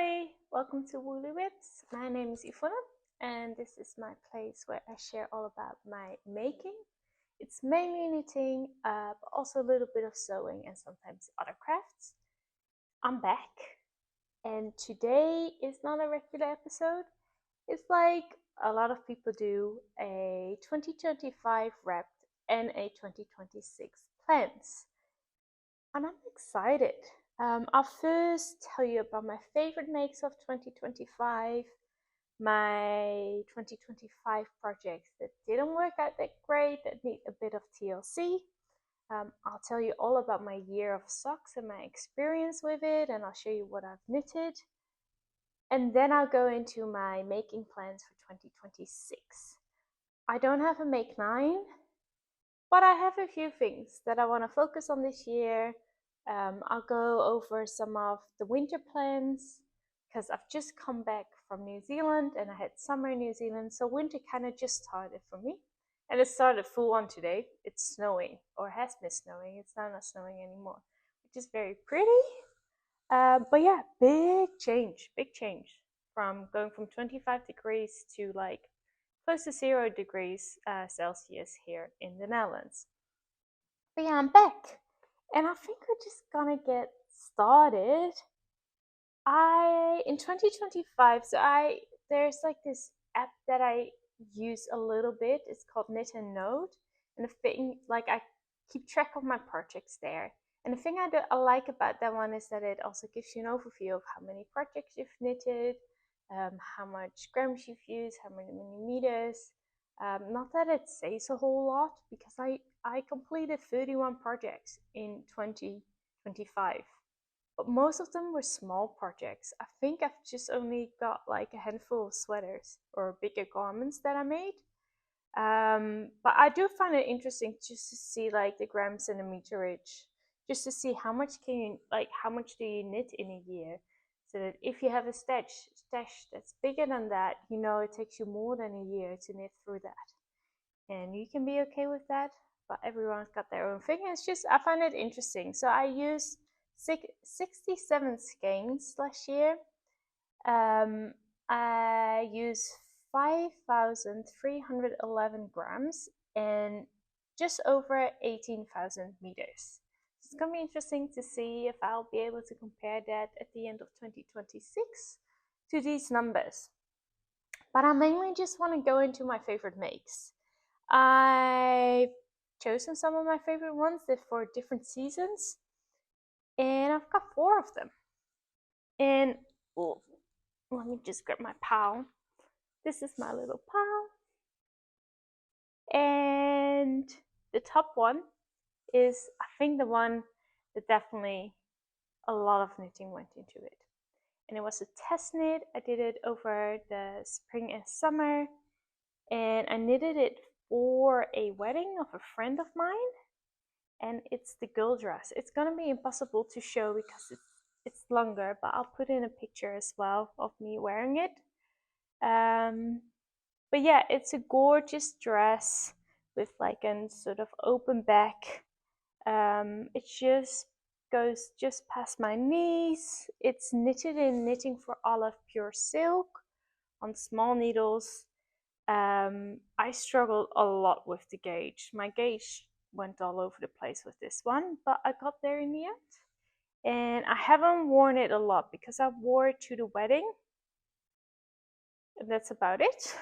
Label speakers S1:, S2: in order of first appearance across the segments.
S1: Hi, welcome to Woolly Whips. My name is Ivona and this is my place where I share all about my making. It's mainly knitting, but also a little bit of sewing and sometimes other crafts. I'm back and today is not a regular episode. It's like a lot of people do, a 2025 wrapped and a 2026 plans. And I'm excited. I'll first tell you about my favorite makes of 2025, my 2025 projects that didn't work out that great, that need a bit of TLC. I'll tell you all about my year of socks and my experience with it, and I'll show you what I've knitted. And then I'll go into my making plans for 2026. I don't have a make 9, but I have a few things that I want to focus on this year. I'll go over some of the winter plans because I've just come back from New Zealand and I had summer in New Zealand, so winter kind of just started for me. And it started full on today. It's snowing, or has been snowing. It's now not snowing anymore, which is very pretty. But yeah, big change from going from 25 degrees to like close to 0 degrees Celsius here in the Netherlands. But yeah, I'm back. And I think we're just gonna get started. In 2025, there's like this app that I use a little bit. It's called Knit and Note, and the thing I keep track of my projects there. And the thing I like about that one is that it also gives you an overview of how many projects you've knitted, how much grams you've used, how many millimeters. Not that it says a whole lot because I completed 31 projects in 2025, but most of them were small projects. I think I've just only got like a handful of sweaters or bigger garments that I made. But I do find it interesting just to see like the grams and the meterage, just to see how much how much do you knit in a year, so that if you have a stash that's bigger than that, you know it takes you more than a year to knit through that, and you can be okay with that. But everyone's got their own thing. It's just I find it interesting. So I used 67 skeins last year. I used 5,311 grams and just over 18,000 meters. It's going to be interesting to see if I'll be able to compare that at the end of 2026 to these numbers. But I mainly just want to go into my favorite makes. I've chosen some of my favorite ones that for different seasons, and I've got 4 of them. And let me just grab my pile. This is my little pile. And the top one is, I think, the one that definitely a lot of knitting went into it. And it was a test knit. I did it over the spring and summer. And I knitted it for a wedding of a friend of mine. And it's the girl dress. It's gonna be impossible to show because it's longer, but I'll put in a picture as well of me wearing it. But yeah, it's a gorgeous dress with like a sort of open back. It just goes just past my knees. It's knitted in Knitting for Olive pure silk on small needles. I struggled a lot with the gauge. My gauge went all over the place with this one, but I got there in the end. And I haven't worn it a lot because I wore it to the wedding. And that's about it.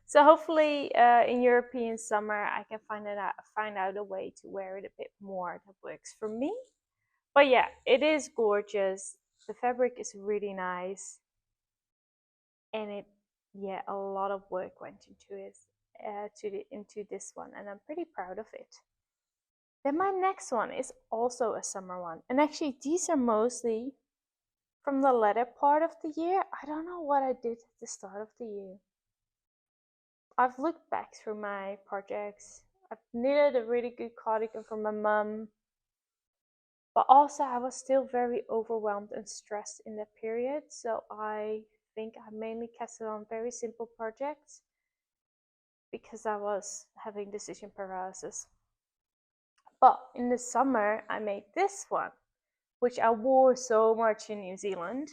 S1: So hopefully in European summer I can find out a way to wear it a bit more that works for me. But yeah, it is gorgeous. The fabric is really nice. And a lot of work went into it, into this one, and I'm pretty proud of it. Then my next one is also a summer one, and actually these are mostly from the latter part of the year. I don't know what I did at the start of the year. I've looked back through my projects. I've knitted a really good cardigan for my mum, but also I was still very overwhelmed and stressed in that period, so I think I mainly cast it on very simple projects because I was having decision paralysis. But in the summer I made this one, which I wore so much in New Zealand,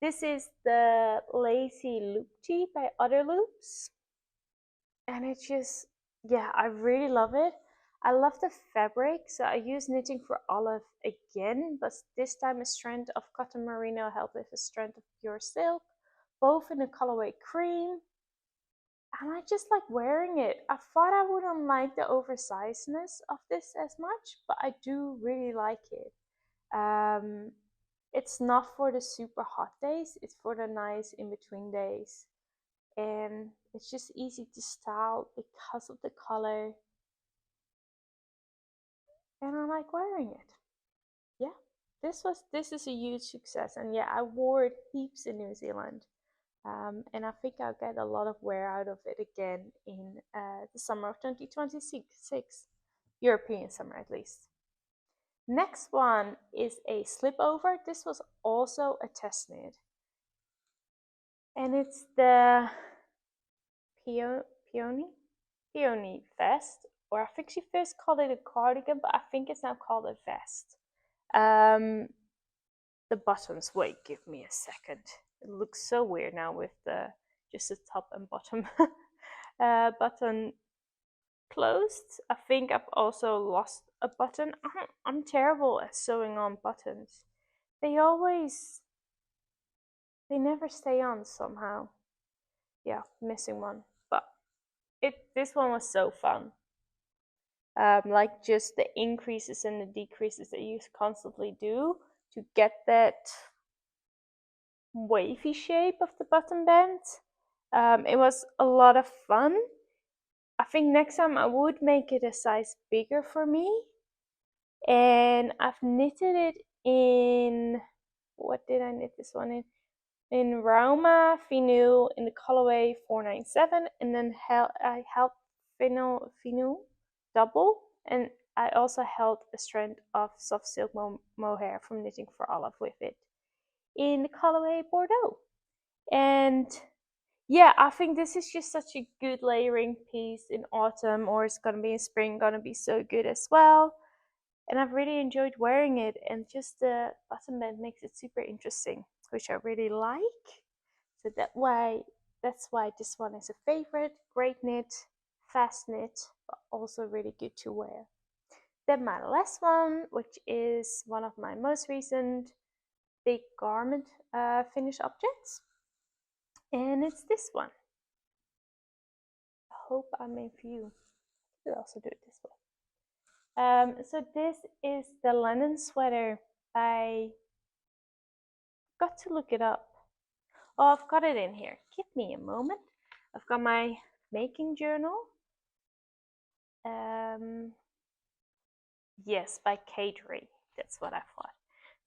S1: This is the Lacey Loop Tee by Other Loops. And it's just, yeah, I really love it. I love the fabric, so I use Knitting for Olive again, but this time a strand of cotton merino held with a strand of pure silk, both in the colorway cream. And I just like wearing it. I thought I wouldn't like the oversizedness of this as much, but I do really like it. It's not for the super hot days, it's for the nice in-between days. And it's just easy to style because of the color. And I like wearing it. Yeah, this is a huge success. And yeah, I wore it heaps in New Zealand. And I think I'll get a lot of wear out of it again in the summer of 2026, European summer at least. Next one is a slip over. This was also a test knit, and it's the peony vest, or I think she first called it a cardigan, but I think it's now called a vest. The buttons, wait, give me a second. It looks so weird now with just the top and bottom button closed. I think I've also lost a button. I'm terrible at sewing on buttons. They never stay on somehow. Yeah, missing one. But this one was so fun. Like just the increases and the decreases that you constantly do to get that wavy shape of the button band. It was a lot of fun. I think next time I would make it a size bigger for me. And I've knitted it in, what did I knit this one in? In Rauma Finu in the colorway 497, and then I held Finu double, and I also held a strand of soft silk mohair from Knitting for Olive with it in the colorway Bordeaux. And yeah, I think this is just such a good layering piece in autumn, or it's gonna be in spring, gonna be so good as well. And I've really enjoyed wearing it, and just the button band makes it super interesting, which I really like. So that's why this one is a favorite. Great knit, fast knit, but also really good to wear. Then my last one, which is one of my most recent big garment finish objects, and it's this one. I hope I'm in view. I could also do it this way. So this is the linen sweater. I got to look it up. Oh, I've got it in here. Give me a moment. I've got my making journal. Yes, by Catering. That's what I thought.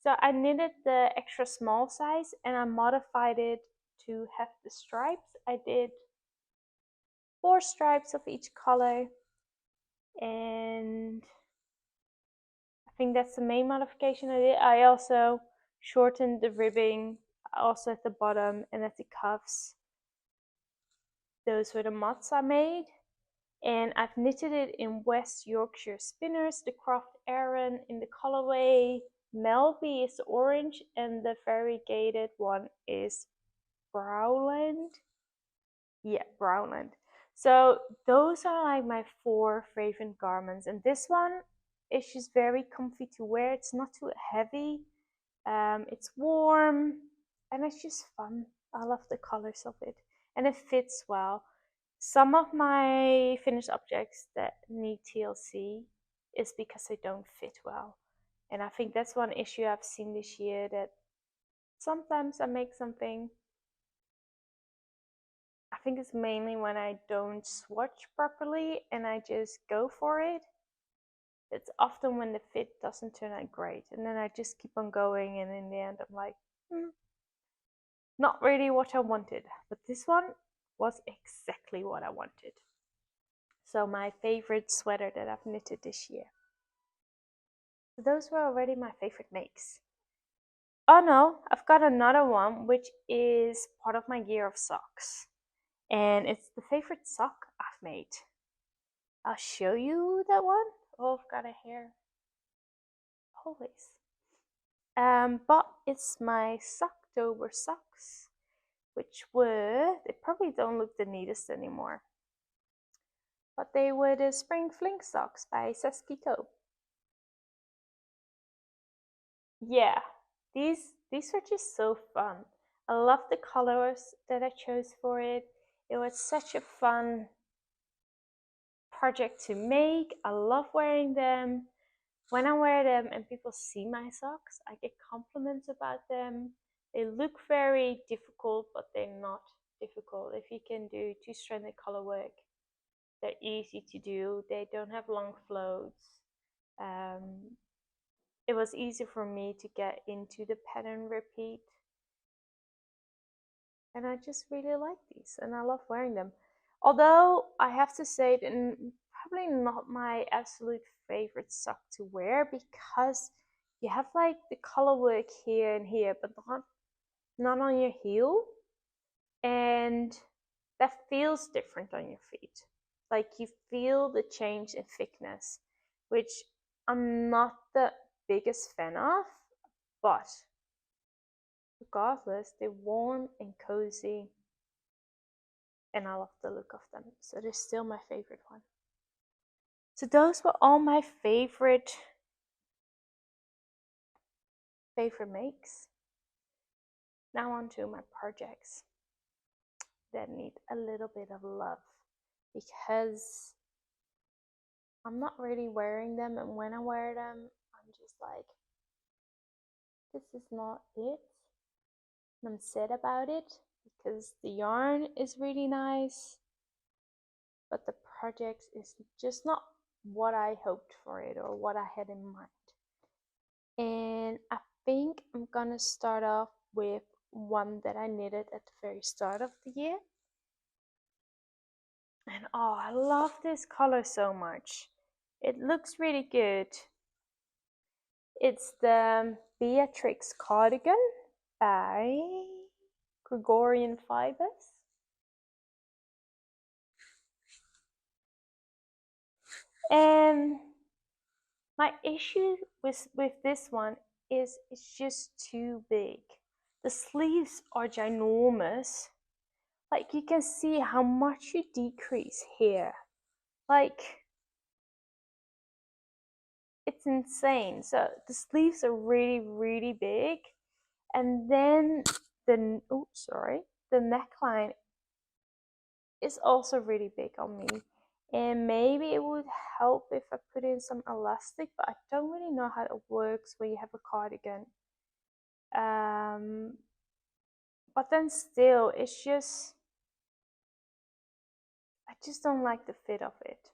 S1: So I knitted the extra small size and I modified it to have the stripes. I did 4 stripes of each color, and I think that's the main modification I did. I also shortened the ribbing, also at the bottom and at the cuffs. Those were the mods I made. And I've knitted it in West Yorkshire Spinners, the Croft Aran in the colorway Melby is orange, and the variegated one is Browland. Yeah, Browland. So those are like my 4 favorite garments, and this one is just very comfy to wear. It's not too heavy. It's warm, and it's just fun. I love the colors of it, and it fits well. Some of my finished objects that need TLC is because they don't fit well. And I think that's one issue I've seen this year, that sometimes I make something, I think it's mainly when I don't swatch properly and I just go for it. It's often when the fit doesn't turn out great, and then I just keep on going, and in the end I'm like, not really what I wanted. But this one was exactly what I wanted. So my favorite sweater that I've knitted this year. So those were already my favorite makes. Oh no, I've got another one which is part of my gear of socks. And it's the favorite sock I've made. I'll show you that one. Oh, I've got a hair. Always. But it's my sock October socks, which were, they probably don't look the neatest anymore, but they were the Spring Fling socks by Seskito. Yeah, these are just so fun. I love the colors that I chose for it. It was such a fun project to make. I love wearing them. When I wear them and people see my socks, I get compliments about them. They look very difficult, but they're not difficult. If you can do two-stranded color work, they're easy to do. They don't have long floats. It was easy for me to get into the pattern repeat. And I just really like these and I love wearing them. Although I have to say, probably not my absolute favorite sock to wear, because you have like the color work here and here, but not on your heel, and that feels different on your feet. Like you feel the change in thickness, which I'm not the biggest fan of, but regardless, they're warm and cozy and I love the look of them. So they're still my favorite one. So those were all my favorite makes. Now on to my projects that need a little bit of love, because I'm not really wearing them, and when I wear them, I'm just like, this is not it. And I'm sad about it because the yarn is really nice, but the project is just not what I hoped for it or what I had in mind. And I think I'm gonna start off with one that I knitted at the very start of the year. And oh, I love this color so much. It looks really good. It's the Beatrix cardigan by Gregorian Fibers. And my issue with this one is it's just too big. The sleeves are ginormous. Like you can see how much you decrease here. Like it's insane. So the sleeves are really, really big. And then the neckline is also really big on me. And maybe it would help if I put in some elastic, but I don't really know how it works when you have a cardigan. But then still, it's just, I just don't like the fit of it.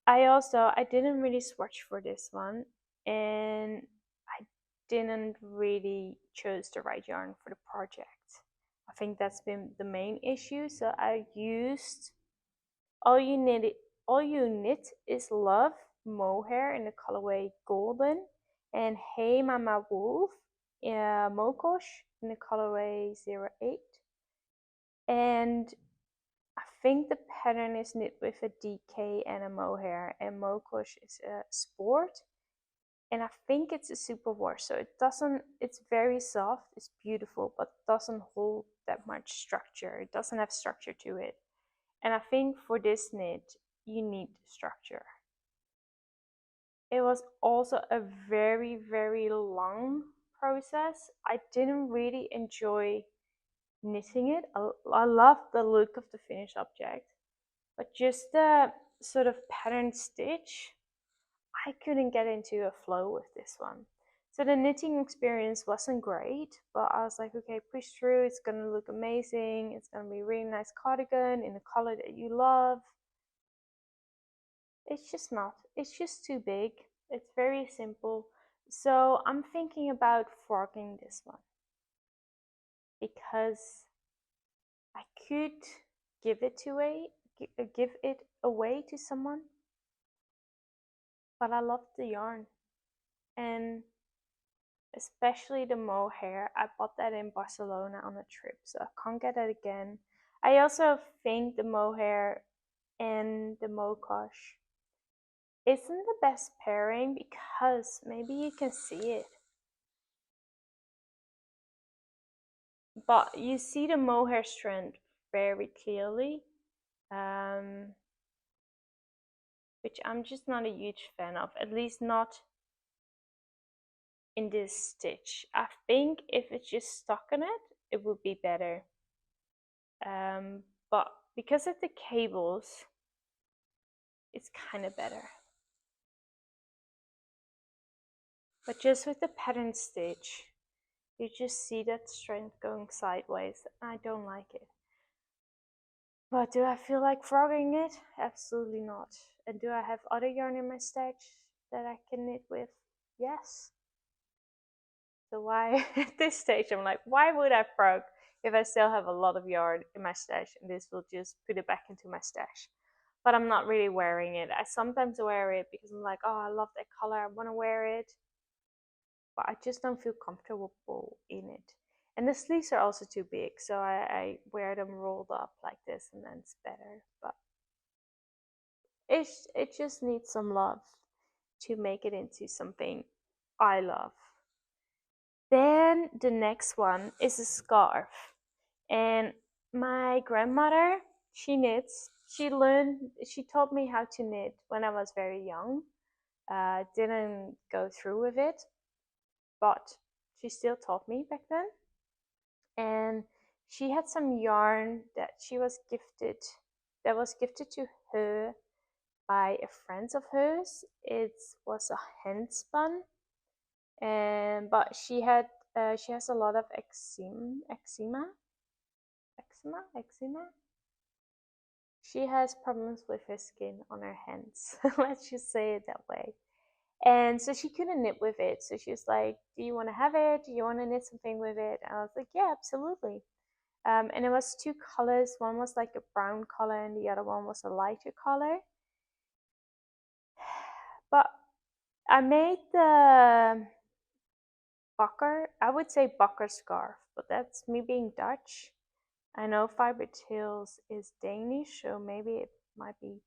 S1: I didn't really swatch for this one, and I didn't really choose the right yarn for the project. I think that's been the main issue. So I used All You Knit Is Love Mohair in the colorway Golden, and Hey Mama Wolf Mokosh in the colorway 08. And I think the pattern is knit with a DK and a Mohair, and Mokosh is a sport. And I think it's a superwash, so it's very soft, it's beautiful, but doesn't hold that much structure. It doesn't have structure to it. And I think for this knit, you need structure. It was also a very, very long process. I didn't really enjoy knitting it. I love the look of the finished object, but just the sort of pattern stitch, I couldn't get into a flow with this one. So the knitting experience wasn't great, but I was like, okay, push through. It's gonna look amazing. It's gonna be a really nice cardigan in a color that you love. It's just not. It's just too big. It's very simple. So I'm thinking about forking this one, because I could give it away to someone, but I love the yarn, and especially the Mohair. I bought that in Barcelona on a trip, so I can't get it again. I also think the Mohair and the Mokosh isn't the best pairing, because maybe you can see it. but you see the mohair strand very clearly, which I'm just not a huge fan of, at least not in this stitch. I think if it's just stuck in it, it would be better. But because of the cables, it's kind of better. But just with the pattern stitch, you just see that strand going sideways. I don't like it. But do I feel like frogging it? Absolutely not. And do I have other yarn in my stash that I can knit with? Yes. So why, at this stage, I'm like, why would I frog if I still have a lot of yarn in my stash, and this will just put it back into my stash? But I'm not really wearing it. I sometimes wear it because I'm like, oh, I love that color, I want to wear it. But I just don't feel comfortable in it. And the sleeves are also too big, so I wear them rolled up like this, and then it's better. But it just needs some love to make it into something I love. Then the next one is a scarf. And my grandmother, she knits. She taught me how to knit when I was very young. Didn't go through with it, but she still taught me back then. And she had some yarn that was gifted to her by a friend of hers. It was a hand spun, but she has a lot of eczema. She has problems with her skin on her hands. Let's just say it that way. And so she couldn't knit with it. So she was like, do you want to have it? Do you want to knit something with it? And I was like, yeah, absolutely. And it was two colors. One was like a brown color and the other one was a lighter color. But I made the Bakker, I would say Bakker scarf, but that's me being Dutch. I know Fiber Tales is Danish, so maybe it might be,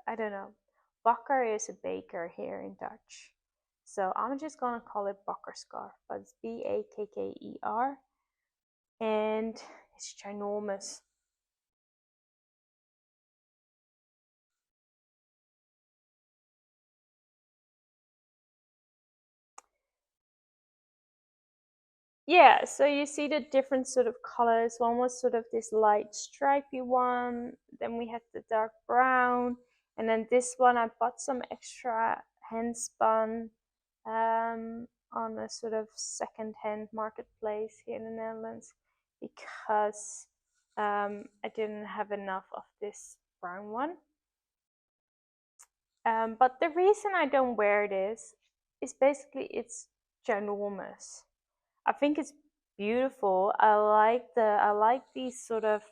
S1: I don't know. Bakker is a baker here in Dutch. So I'm just gonna call it Bakker scarf, but it's Bakker. And it's ginormous. Yeah, so you see the different sort of colors. One was sort of this light stripy one, then we had the dark brown, and then this one I bought some extra hand spun on a sort of second-hand marketplace here in the Netherlands because I didn't have enough of this brown one. But the reason I don't wear this is basically it's ginormous. I think it's beautiful. I like these sort of,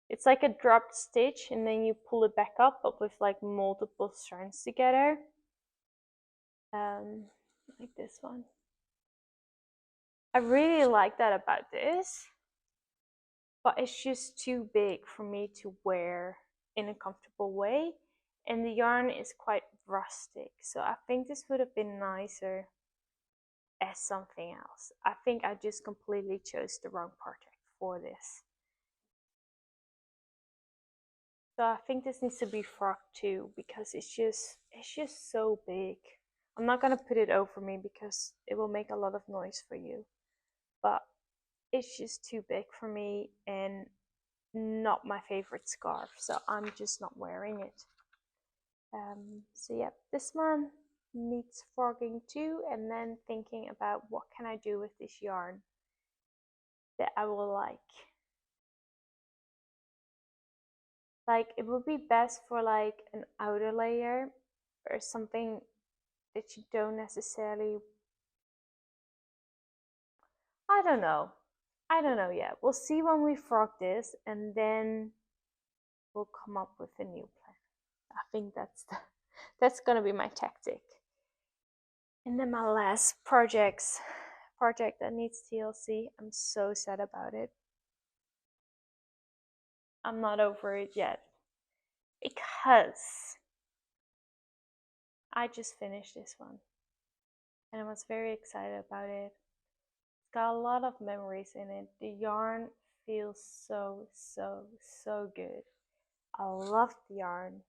S1: it's like a dropped stitch and then you pull it back up, but with like multiple strands together. Like this one. I really like that about this, but it's just too big for me to wear in a comfortable way. And the yarn is quite rustic, so I think this would have been nicer as something else. I think I just completely chose the wrong project for this. So I think this needs to be frocked too because it's just so big. I'm not gonna put it over me because it will make a lot of noise for you. But it's just too big for me and not my favorite scarf. So I'm just not wearing it. So yeah, this one needs frogging too, and then thinking about what can I do with this yarn that I will like. Like it would be best for like an outer layer or something that you don't necessarily, I don't know yet. We'll see when we frog this and then we'll come up with a new plan. I think that's gonna be my tactic. And then my last project that needs TLC. I'm so sad about it. I'm not over it yet because I just finished this one and I was very excited about it. got a lot of memories in it. The yarn feels so, so, so good. I love the yarn.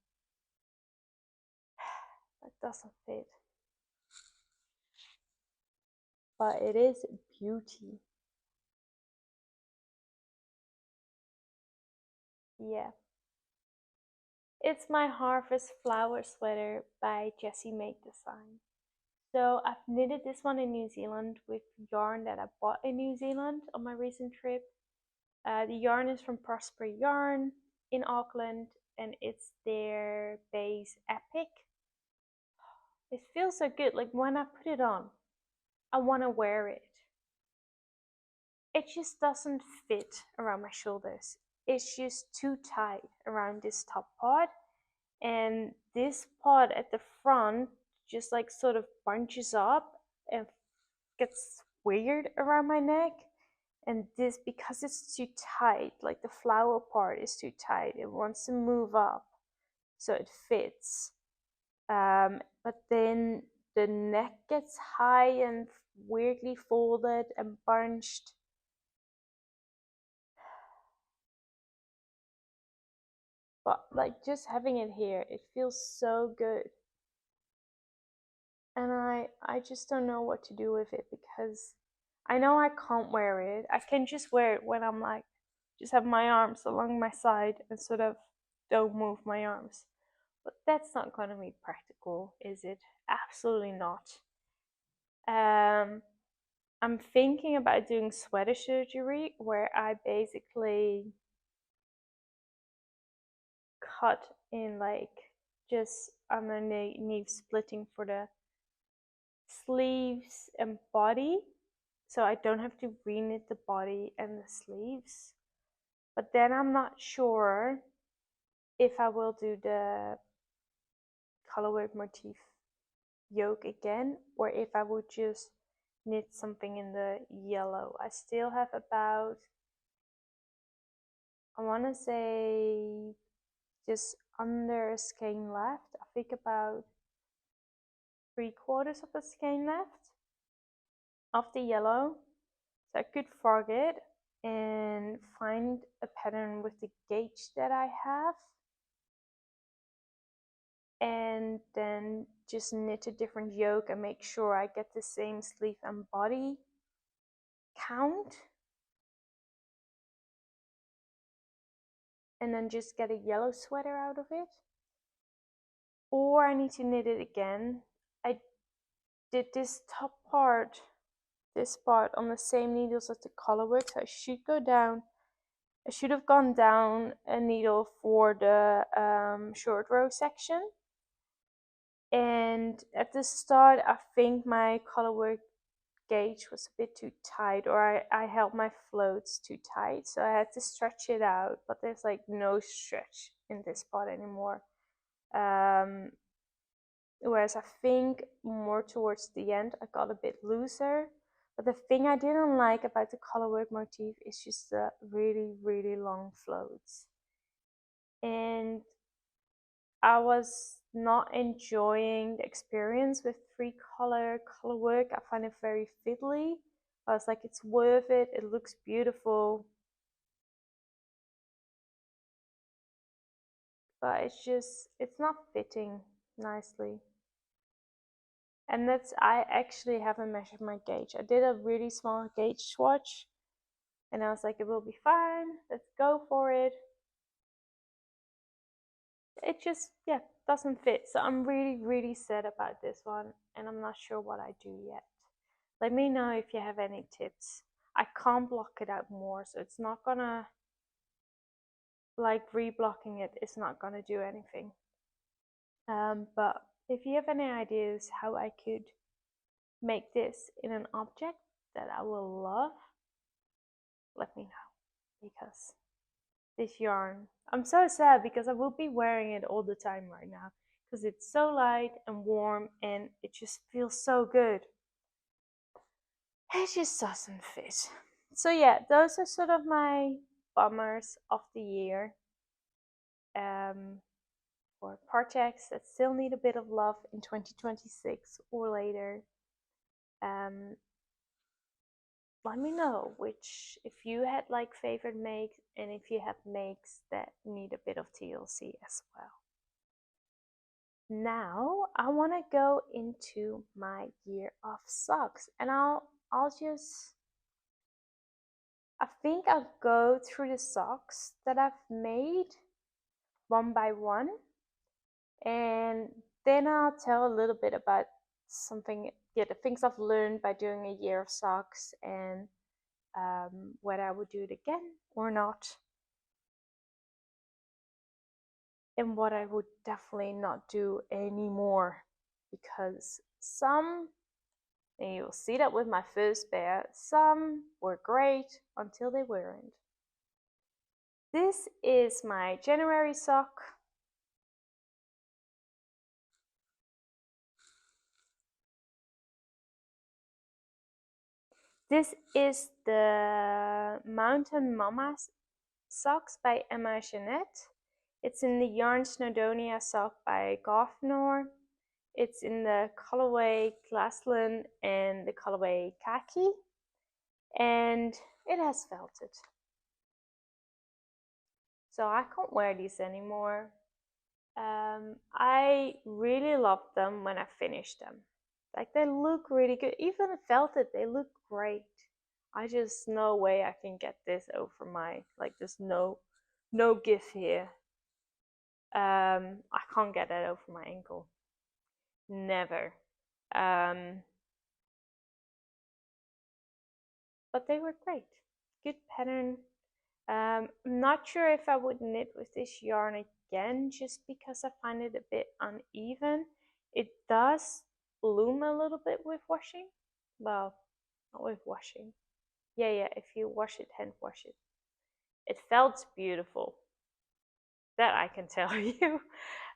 S1: That doesn't fit. But it is beauty. Yeah. It's my Harvest Flower sweater by Jessie Make Design. So I've knitted this one in New Zealand with yarn that I bought in New Zealand on my recent trip. The yarn is from Prosper Yarn in Auckland, and it's their base Epic. It feels so good. Like when I put it on, I want to wear it. It just doesn't fit around my shoulders. It's just too tight around this top part, and this part at the front just like sort of bunches up and gets weird around my neck. And this, because it's too tight, like the flower part is too tight, it wants to move up so it fits. But then the neck gets high and weirdly folded and bunched. But like just having it here, it feels so good. And I just don't know what to do with it, because I know I can't wear it. I can just wear it when I'm like, just have my arms along my side and sort of don't move my arms. But that's not going to be practical, is it? Absolutely not. I'm thinking about doing sweater surgery, where I basically cut in like just underneath splitting for the sleeves and body, so I don't have to reknit the body and the sleeves. But then I'm not sure if I will do the colorwork motif yoke again, or if I would just knit something in the yellow. I still have about, I want to say, just under a skein left. I think about 3/4 of a skein left of the yellow. So I could frog it and find a pattern with the gauge that I have, and then just knit a different yoke and make sure I get the same sleeve and body count, and then just get a yellow sweater out of it. Or I need to knit it again. I did this top part, this part, on the same needles as the colorwork, so I should go down. I should have gone down a needle for the short row section. And at the start, I think my colorwork gauge was a bit too tight, or I held my floats too tight, so I had to stretch it out. But there's like no stretch in this part anymore. Whereas I think more towards the end I got a bit looser. But the thing I didn't like about the colorwork motif is just the really, really long floats. And I was not enjoying the experience with color work. I find it very fiddly. I was like, it's worth it, it looks beautiful, but it's not fitting nicely. And I actually haven't measured my gauge. I did a really small gauge swatch, and I was like, it will be fine, let's go for it. It just, yeah, doesn't fit. So I'm really, really sad about this one, and I'm not sure what I do yet. Let me know if you have any tips. I can't block it out more, so it's not gonna, like, reblocking it is not gonna do anything. But if you have any ideas how I could make this in an object that I will love, let me know, because this yarn, I'm so sad because I will be wearing it all the time right now, because it's so light and warm and it just feels so good. It just doesn't fit. So yeah, those are sort of my bummers of the year, for projects that still need a bit of love in 2026 or later. let me know if you had like favorite makes and if you have makes that need a bit of TLC as well. Now I want to go into my year of socks, and I think I'll go through the socks that I've made one by one, and then I'll tell a little bit about the things I've learned by doing a year of socks, and whether I would do it again or not, and what I would definitely not do anymore, because and you'll see that with my first pair, some were great until they weren't. This is my January sock. This is the Mountain Mama socks by Emma Jeanette. It's in the yarn Snowdonia sock by Goffnor. It's in the colorway Glassland and the colorway Khaki, and it has felted. So I can't wear these anymore. I really loved them when I finished them. Like, they look really good. Even felted, they look great. I just, no way I can get this over my, like, there's no give here. I can't get that over my ankle. Never. But they were great. Good pattern. I'm not sure if I would knit with this yarn again, just because I find it a bit uneven. It does bloom a little bit with washing. Well, not with washing. Yeah, if you wash it, hand wash it. It felt beautiful. That I can tell you.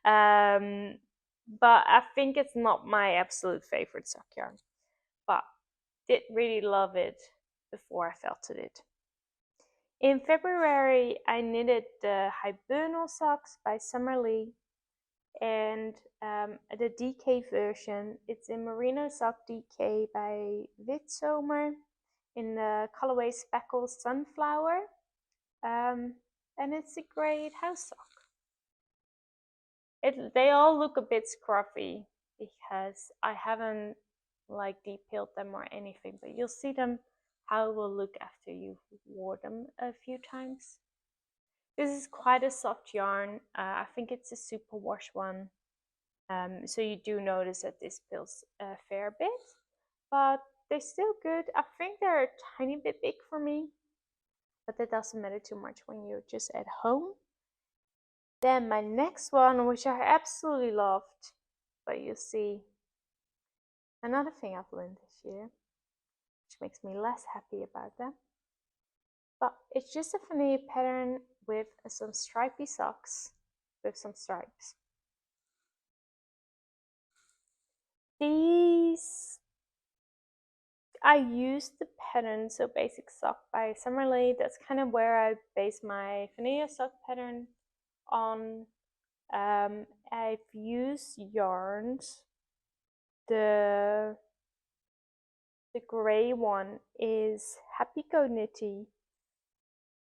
S1: But I think it's not my absolute favorite sock yarn. But did really love it before I felted it. In February, I knitted the Hibernal socks by Summerlee, and the DK version, it's in Merino Sock DK by Witzomer in the colorway Speckle Sunflower, and it's a great house sock. They all look a bit scruffy because I haven't like detailed them or anything, but you'll see them how it will look after you've worn them a few times. This is quite a soft yarn. I think it's a super wash one. So you do notice that this spills a fair bit, but they're still good. I think they're a tiny bit big for me, but that doesn't matter too much when you're just at home. Then my next one, which I absolutely loved, but you see, another thing I've learned this year, which makes me less happy about them. But it's just a vanilla pattern with some stripy socks with some stripes. These, I used the pattern, so Basic Sock by Summerlee. That's kind of where I base my vanilla sock pattern on. I've used yarns. The gray one is Happy Go Knitty,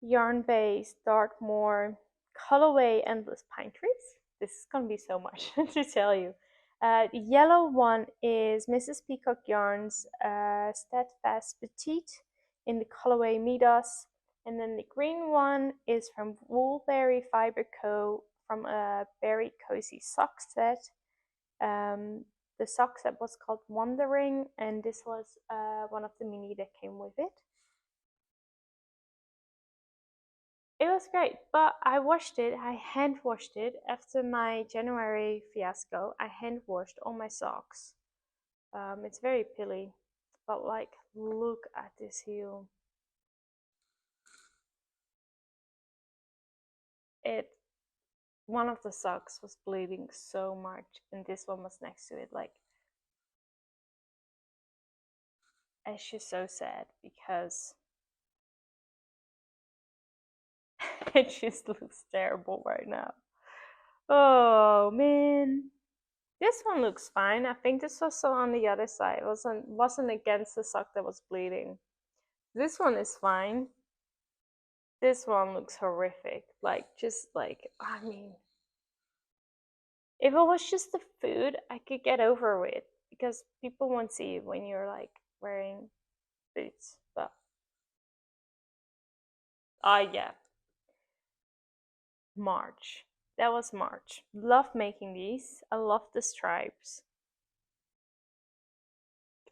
S1: yarn base, Dartmoor, colorway Endless Pine Trees. This is gonna be so much to tell you. The yellow one is Mrs. Peacock Yarns, Steadfast Petite in the colorway Midas, and then the green one is from Woolberry Fiber Co. from a Berry Cozy sock set. The sock set was called Wandering, and this was one of the mini that came with it. It was great, but I washed it. I hand washed it after my January fiasco. I hand washed all my socks. It's very pilly, but like, look at this heel. One of the socks was bleeding so much, and this one was next to it. Like, it's just so sad because it just looks terrible right now. Oh man, this one looks fine. I think this was on the other side. It wasn't against the sock that was bleeding. This one is fine. This one looks horrific. Like, just like, I mean, if it was just the food, I could get over with because people won't see you when you're like wearing boots. But yeah, March. That was March. Love making these. I love the stripes.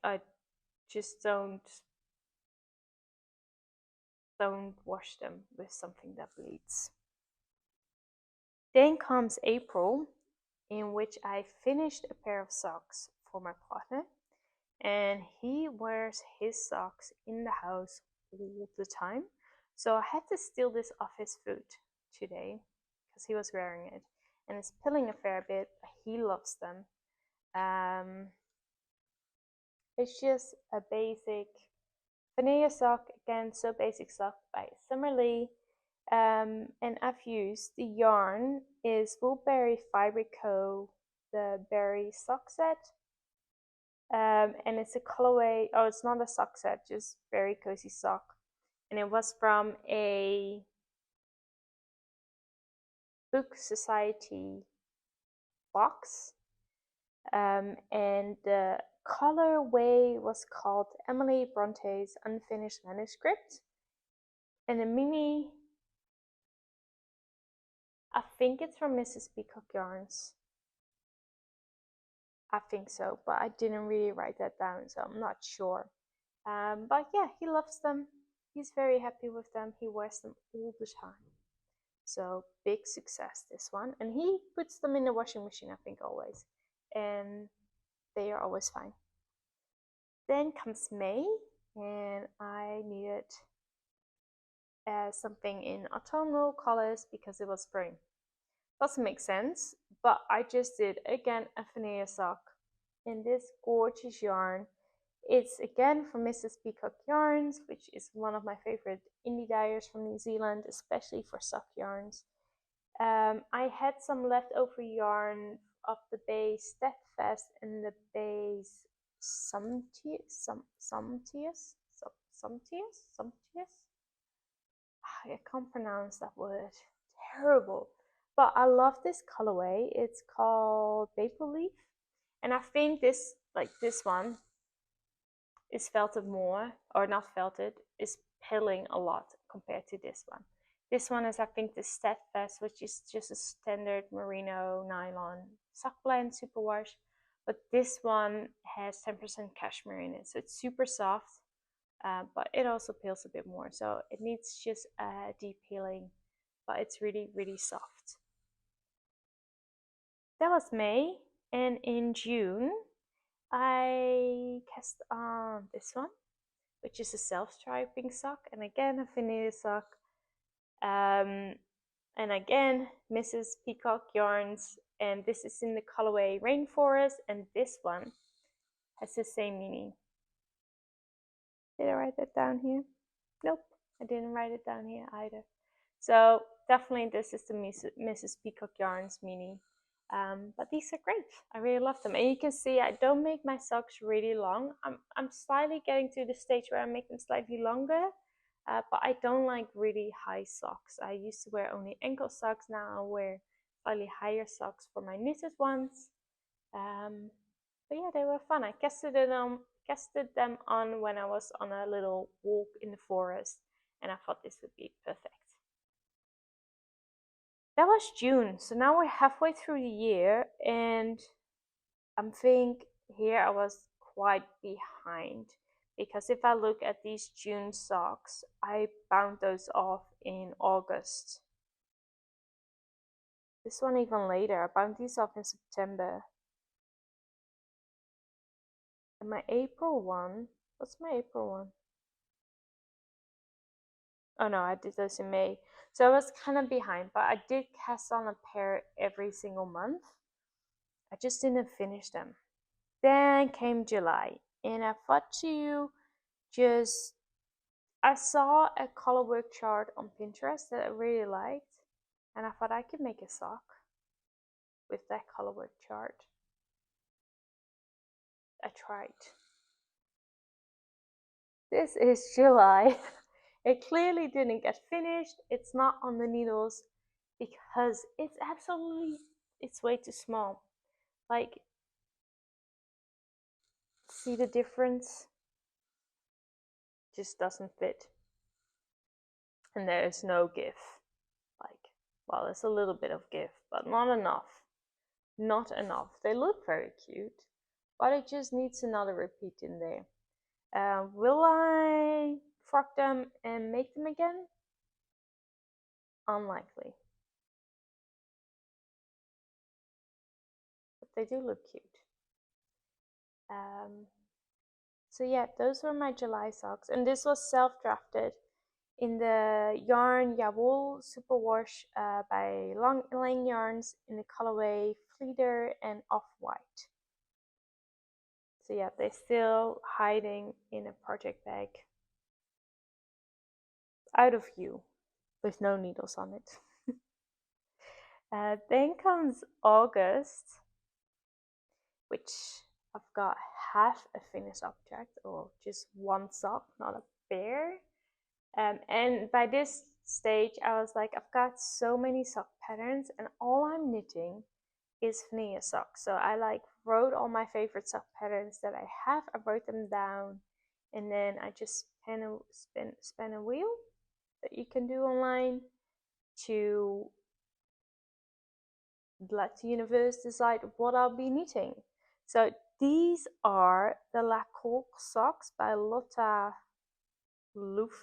S1: I just don't wash them with something that bleeds. Then comes April, in which I finished a pair of socks for my partner, and he wears his socks in the house all the time. So I had to steal this off his foot today because he was wearing it, and it's pilling a fair bit. He loves them. It's just a basic vanilla sock, again, so basic sock by Summer Lee. And I've used the yarn is Woolberry Fiber Co. the berry sock set. And it's a colorway. Oh, it's not a sock set, just very cozy sock. And it was from a book society box. And the colorway was called Emily Bronte's Unfinished Manuscript. And the mini, I think it's from Mrs. Peacock Yarns. I think so, but I didn't really write that down, so I'm not sure. But yeah, he loves them. He's very happy with them. He wears them all the time. So big success, this one. And he puts them in the washing machine, I think, always. And they are always fine. Then comes May, and I needed something in autumnal colors because it was spring. Doesn't make sense, but I just did again a vanilla sock in this gorgeous yarn. It's again from Mrs. Peacock Yarns, which is one of my favorite indie dyers from New Zealand, especially for sock yarns. I had some leftover yarn of the base Steadfast and the base Sumptuous. I can't pronounce that word. Terrible. But I love this colorway. It's called Maple Leaf. And I think this one is felted more, or not felted, is pilling a lot compared to this one. This one is, I think, the Steadfast, which is just a standard merino nylon sock blend superwash. But this one has 10% cashmere in it, so it's super soft, but it also peels a bit more. So it needs just deep peeling, but it's really, really soft. That was May, and in June, I cast on this one, which is a self-striping sock, and again a vanilla sock. And again, Mrs. Peacock Yarns, and this is in the colorway Rainforest, and this one has the same meaning. Did I write that down here? Nope, I didn't write it down here either. So definitely this is the Mrs. Peacock Yarns meaning. But these are great. I really love them. And you can see I don't make my socks really long. I'm slightly getting to the stage where I make them slightly longer. But I don't like really high socks. I used to wear only ankle socks. Now I wear slightly higher socks for my knitted ones. But yeah, they were fun. I casted them on when I was on a little walk in the forest, and I thought this would be perfect. That was June, so now we're halfway through the year, and I think here I was quite behind, because if I look at these June socks, I bound those off in August. This one even later, I bound these off in September. And my April one, what's my April one? Oh no, I did those in May. So I was kind of behind, but I did cast on a pair every single month. I just didn't finish them. Then came July, and I thought I saw a colorwork chart on Pinterest that I really liked, and I thought I could make a sock with that colorwork chart. I tried. This is July. It clearly didn't get finished. It's not on the needles because it's way too small. Like, see the difference? Just doesn't fit. And there is no give. Like, well, there's a little bit of give, but not enough. Not enough. They look very cute, but it just needs another repeat in there. Will I frock them and make them again? Unlikely. But they do look cute. So yeah, those were my July socks, and this was self-drafted in the yarn Wool Superwash by Long Lang Yarns in the colorway Fleeter and Off-White. So yeah, they're still hiding in a project bag out of view with no needles on it. Then comes August, which I've got half a finished object, or just one sock, not a pair. And by this stage, I was like, I've got so many sock patterns, and all I'm knitting is vanilla socks. So I wrote all my favorite sock patterns that I have. I wrote them down, and then I just spin a wheel that you can do online to let the universe decide what I'll be knitting. So these are the La Coque socks by Lotta Lufgren.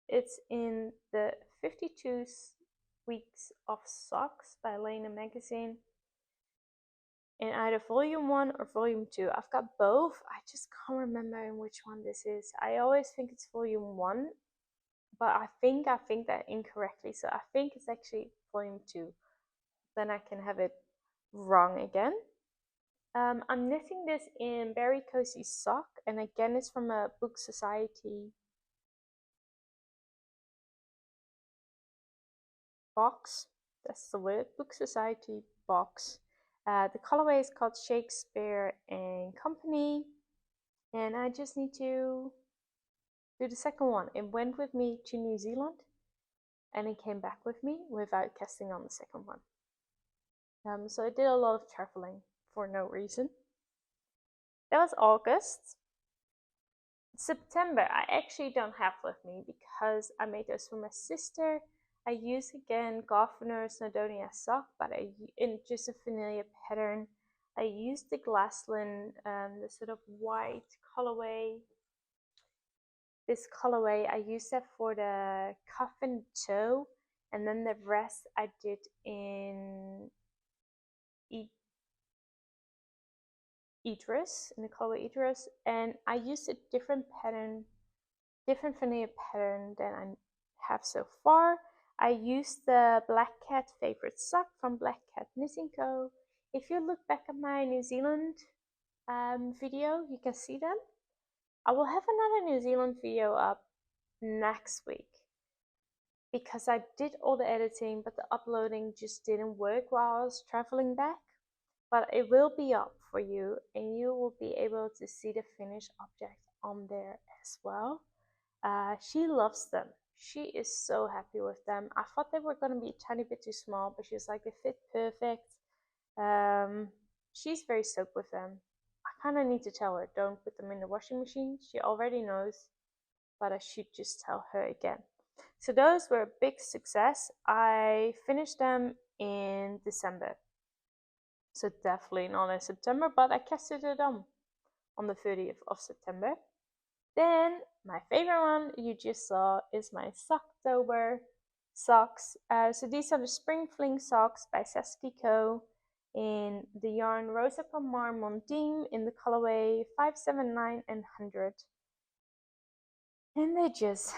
S1: It's in the 52 Weeks of Socks by Lena Magazine. In either volume 1 or volume 2. I've got both. I just can't remember in which one this is. I always think it's volume 1, but I think that incorrectly. So I think it's actually volume 2. Then I can have it wrong again. I'm knitting this in Berry Cozy Sock, and again it's from a Book Society box. That's the word, Book Society box. The colorway is called Shakespeare and Company, and I just need to do the second one. It went with me to New Zealand, and it came back with me without casting on the second one. So I did a lot of traveling for no reason. That was August. September, I actually don't have with me because I made those for my sister. I use again Governor Snowdonia sock, but in just a vanilla pattern. I used the Glaslyn, the sort of white colorway. This colorway, I used that for the cuff and toe, and then the rest I did in Idris, in the colorway Idris, and I used a different vanilla pattern than I have so far. I used the Black Cat favorite sock from Black Cat Knitting Co. If you look back at my New Zealand video, you can see them. I will have another New Zealand video up next week because I did all the editing, but the uploading just didn't work while I was traveling back. But it will be up for you, and you will be able to see the finished object on there as well. She loves them. She is so happy with them. I thought they were going to be a tiny bit too small, but she was like, they fit perfect. She's very stoked with them. I kind of need to tell her, don't put them in the washing machine. She already knows, but I should just tell her again. So those were a big success. I finished them in December. So definitely not in September, but I casted it on the 30th of September. Then my favorite one you just saw is my Socktober socks. So these are the Spring Fling socks by Sasky Co. in the yarn Rosa Pomar Mondine in the colorway 579 and 100. And they're just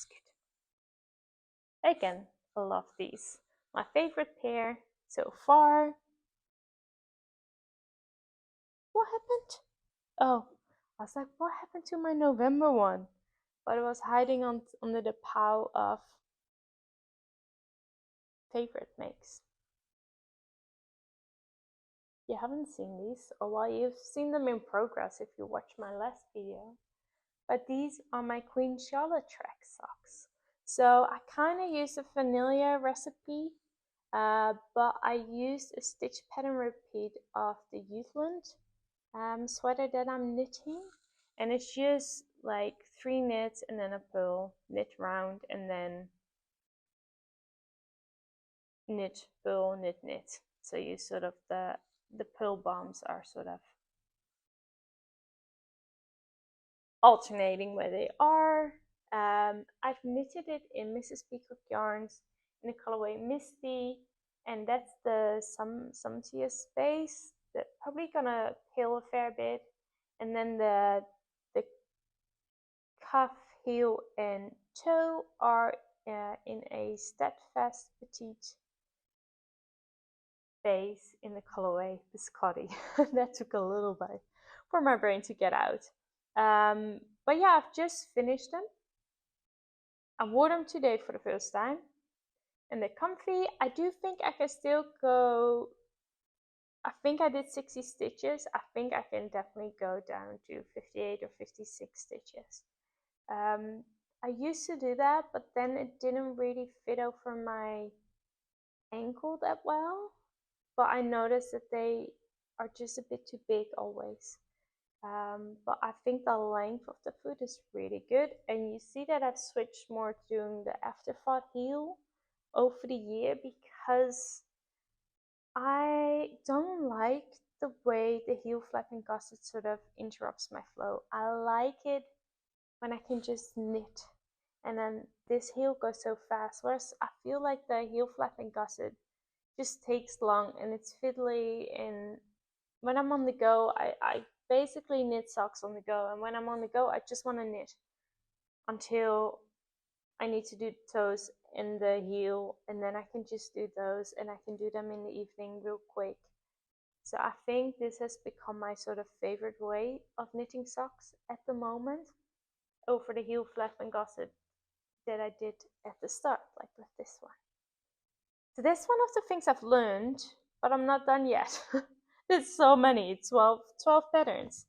S1: good. Again, I love these. My favorite pair so far. What happened? Oh, I was like, what happened to my November one? But it was hiding under the pile of favorite makes. you haven't seen these, or well, you've seen them in progress if you watched my last video. But these are my Queen Charlotte track socks. So I kind of used a vanilla recipe, but I used a stitch pattern repeat of the Youthland sweater that I'm knitting. And it's just like 3 knits and then a purl, knit round, and then knit, purl, knit, knit. So you sort of, the purl bombs are sort of alternating where they are. I've knitted it in Mrs. Peacock yarns in the colorway Misty, and that's the Sumtier Space. That's probably gonna pale a fair bit. And then the cuff, heel, and toe are in a Steadfast Petite base in the colorway Biscotti. That took a little bit for my brain to get out. But yeah, I've just finished them. I wore them today for the first time, and they're comfy. I do think I can still go, I think I did 60 stitches. I think I can definitely go down to 58 or 56 stitches. I used to do that, but then it didn't really fit over my ankle that well. But I noticed that they are just a bit too big always. But I think the length of the foot is really good, and you see that I've switched more to doing the afterthought heel over the year because I don't like the way the heel flapping gusset sort of interrupts my flow. I like it when I can just knit, and then this heel goes so fast, whereas I feel like the heel flapping gusset just takes long and it's fiddly, and when I'm on the go, I basically knit socks on the go, and when I'm on the go, I just want to knit until I need to do the toes and the heel, and then I can just do those, and I can do them in the evening real quick. So I think this has become my sort of favorite way of knitting socks at the moment, over the heel flap and gusset that I did at the start, like with this one. So that's one of the things I've learned, but I'm not done yet. There's so many, 12 patterns.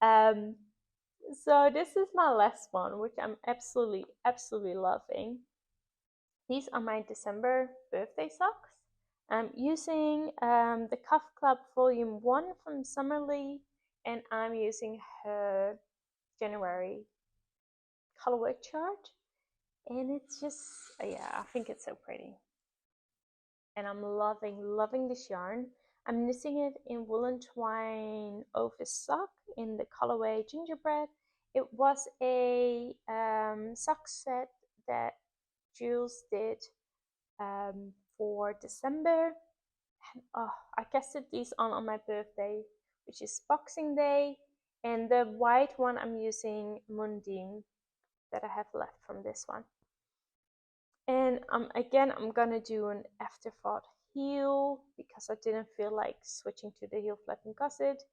S1: So this is my last one, which I'm absolutely loving. These are my December birthday socks. I'm using the Cuff Club Volume 1 from Summerlee, and I'm using her January colorway chart. And it's just, yeah, I think it's so pretty. And I'm loving this yarn. I'm knitting it in woolen twine over sock in the colorway Gingerbread. It was a sock set that Jules did for December. And, I casted these on my birthday, which is Boxing Day. And the white one I'm using Mundine that I have left from this one. And again, I'm gonna do an afterthought heel because I didn't feel like switching to the heel flapping gusset.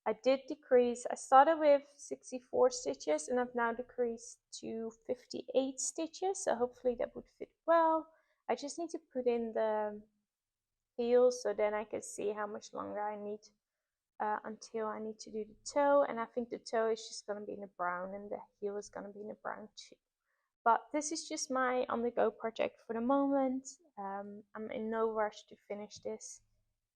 S1: I did decrease. I started with 64 stitches and I've now decreased to 58 stitches, so hopefully that would fit well. I just need to put in the heels so then I can see how much longer I need until I need to do the toe, and I think the toe is just going to be in the brown and the heel is going to be in the brown too. But this is just my on-the-go project for the moment. I'm in no rush to finish this,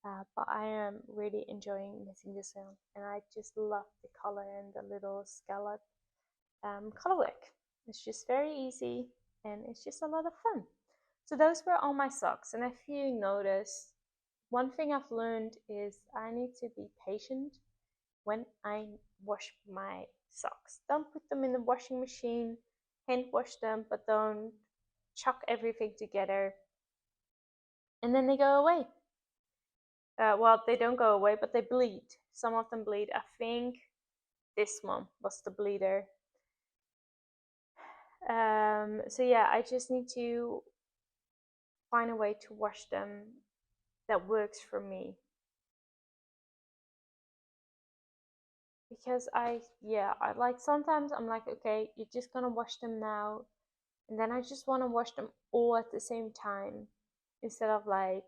S1: but I am really enjoying knitting this on, and I just love the color and the little scallop colorwork. It's just very easy and it's just a lot of fun. So those were all my socks, and if you notice, one thing I've learned is I need to be patient when I wash my socks. Don't put them in the washing machine, hand wash them, but don't chuck everything together and then they go away. Well, they don't go away, but they bleed. Some of them bleed. I think this one was the bleeder. So yeah, I just need to find a way to wash them that works for me. Because I like, sometimes I'm like, okay, you're just gonna wash them now, and then I just want to wash them all at the same time instead of like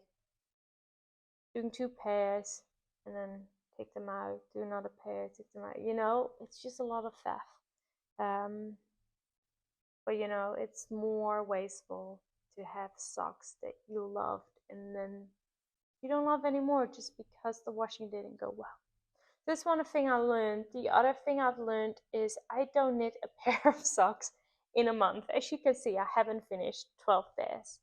S1: doing 2 pairs and then take them out, do another pair, take them out. You know, it's just a lot of faff. But you know, it's more wasteful to have socks that you loved and then you don't love anymore just because the washing didn't go well. That's one thing I learned. The other thing I've learned is I don't knit a pair of socks in a month. As you can see, I haven't finished 12 pairs.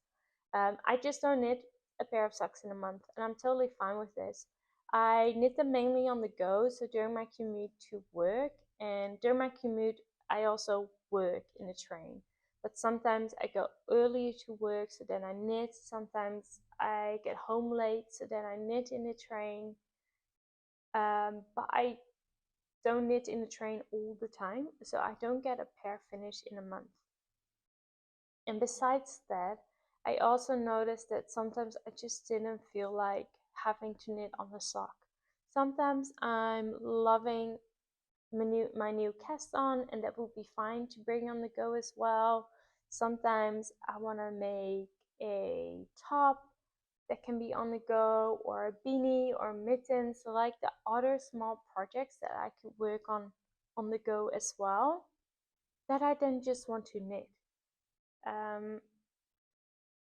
S1: I just don't knit a pair of socks in a month, and I'm totally fine with this. I knit them mainly on the go, so during my commute to work, and during my commute, I also work in the train. But sometimes I go earlier to work, so then I knit. Sometimes I get home late, so then I knit in the train. But I don't knit in the train all the time, so I don't get a pair finished in a month. And besides that, I also noticed that sometimes I just didn't feel like having to knit on a sock. Sometimes I'm loving my new cast on, and that will be fine to bring on the go as well. Sometimes I want to make a top that can be on the go, or a beanie or mittens, so like the other small projects that I could work on the go as well, that I then just want to knit.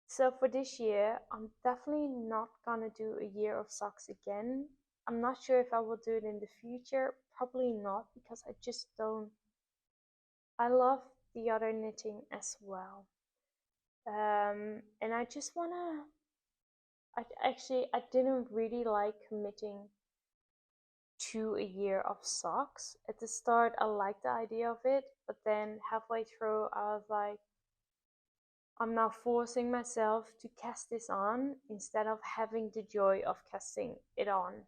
S1: So for this year, I'm definitely not gonna do a year of socks again. I'm not sure if I will do it in the future. Probably not, because I just don't. I love the other knitting as well. And I just wanna. I didn't really like committing to a year of socks. At the start, I liked the idea of it, but then halfway through, I was like, I'm now forcing myself to cast this on instead of having the joy of casting it on.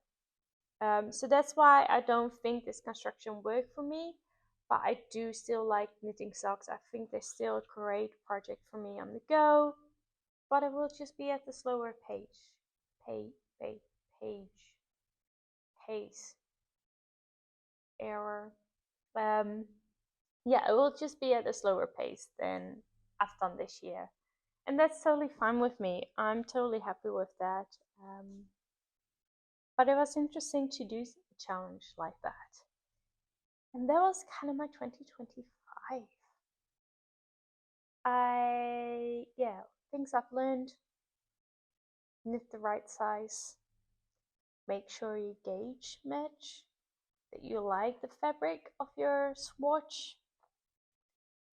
S1: So that's why I don't think this construction worked for me, but I do still like knitting socks. I think they're still a great project for me on the go, but it will just be at the slower pace. Pace. Error. Yeah, it will just be at a slower pace than I've done this year. And that's totally fine with me. I'm totally happy with that. But it was interesting to do a challenge like that. And that was kind of my 2025. Things I've learned: knit the right size, make sure you gauge match, that you like the fabric of your swatch,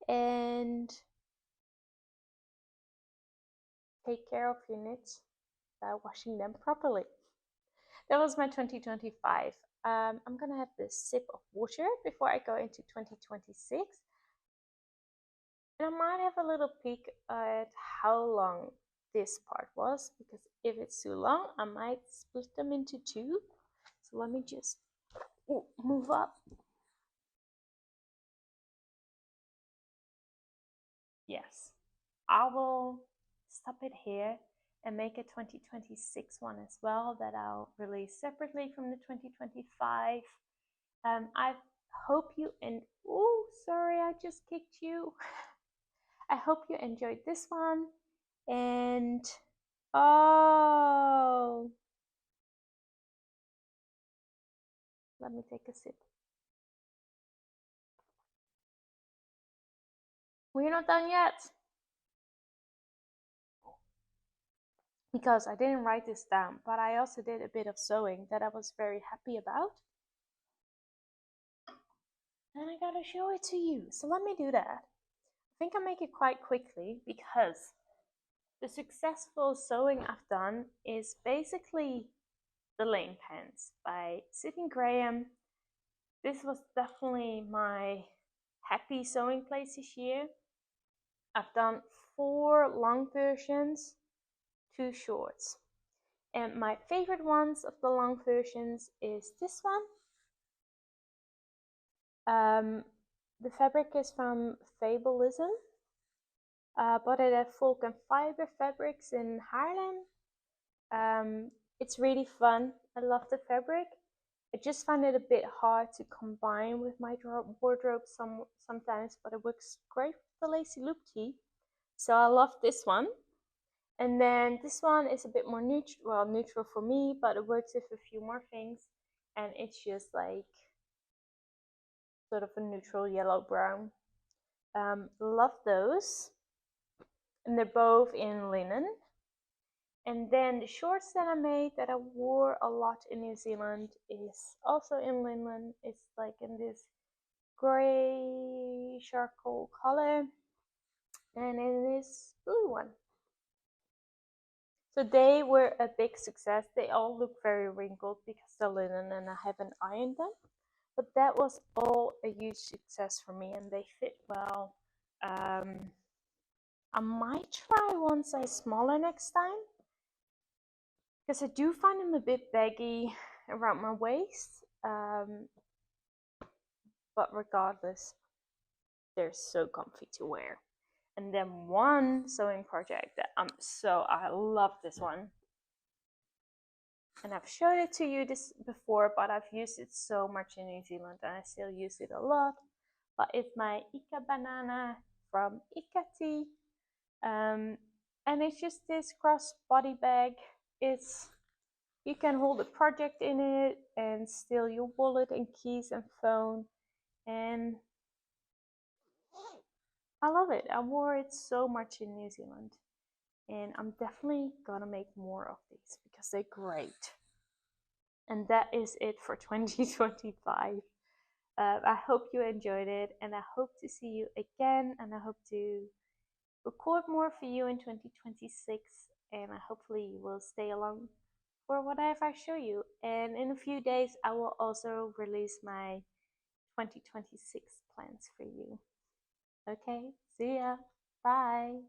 S1: and take care of your knits by washing them properly. That was my 2025. I'm gonna have this sip of water before I go into 2026. And I might have a little peek at how long this part was, because if it's too long, I might split them into two. So let me just move up. Yes, I will stop it here and make a 2026 one as well that I'll release separately from the 2025. I hope you sorry, I just kicked you. I hope you enjoyed this one, and let me take a sip. We're not done yet, because I didn't write this down, but I also did a bit of sewing that I was very happy about. And I gotta show it to you. So let me do that. I think I'll make it quite quickly, because the successful sewing I've done is basically the Lane Pants by Sydney Graham. This was definitely my happy sewing place this year. I've done 4 long versions, 2 shorts. And my favorite ones of the long versions is this one. The fabric is from Fabulism. Bought it at Folk and Fiber Fabrics in Haarlem. It's really fun. I love the fabric. I just find it a bit hard to combine with my wardrobe sometimes, but it works great with the Lacey loop tee. So I love this one. And then this one is a bit more neutral for me, but it works with a few more things. And it's just like sort of a neutral yellow brown. Love those. And they're both in linen. And then the shorts that I made that I wore a lot in New Zealand is also in linen. It's like in this grey charcoal color, and it is blue one. So they were a big success. They all look very wrinkled because they're linen and I haven't ironed them. But that was all a huge success for me, and they fit well. I might try one size smaller next time, because I do find them a bit baggy around my waist. But regardless, they're so comfy to wear. And then one sewing project that I love this one. And I've showed it to you this before, but I've used it so much in New Zealand and I still use it a lot. But it's my Ika banana from Ikati. And it's just this crossbody bag. You can hold a project in it and still your wallet and keys and phone. And I love it. I wore it so much in New Zealand. And I'm definitely gonna make more of these because they're great. And that is it for 2025. I hope you enjoyed it, and I hope to see you again, and I hope to record more for you in 2026, and hopefully you will stay along for whatever I show you. And in a few days I will also release my 2026 plans for you. Okay, see ya. Bye.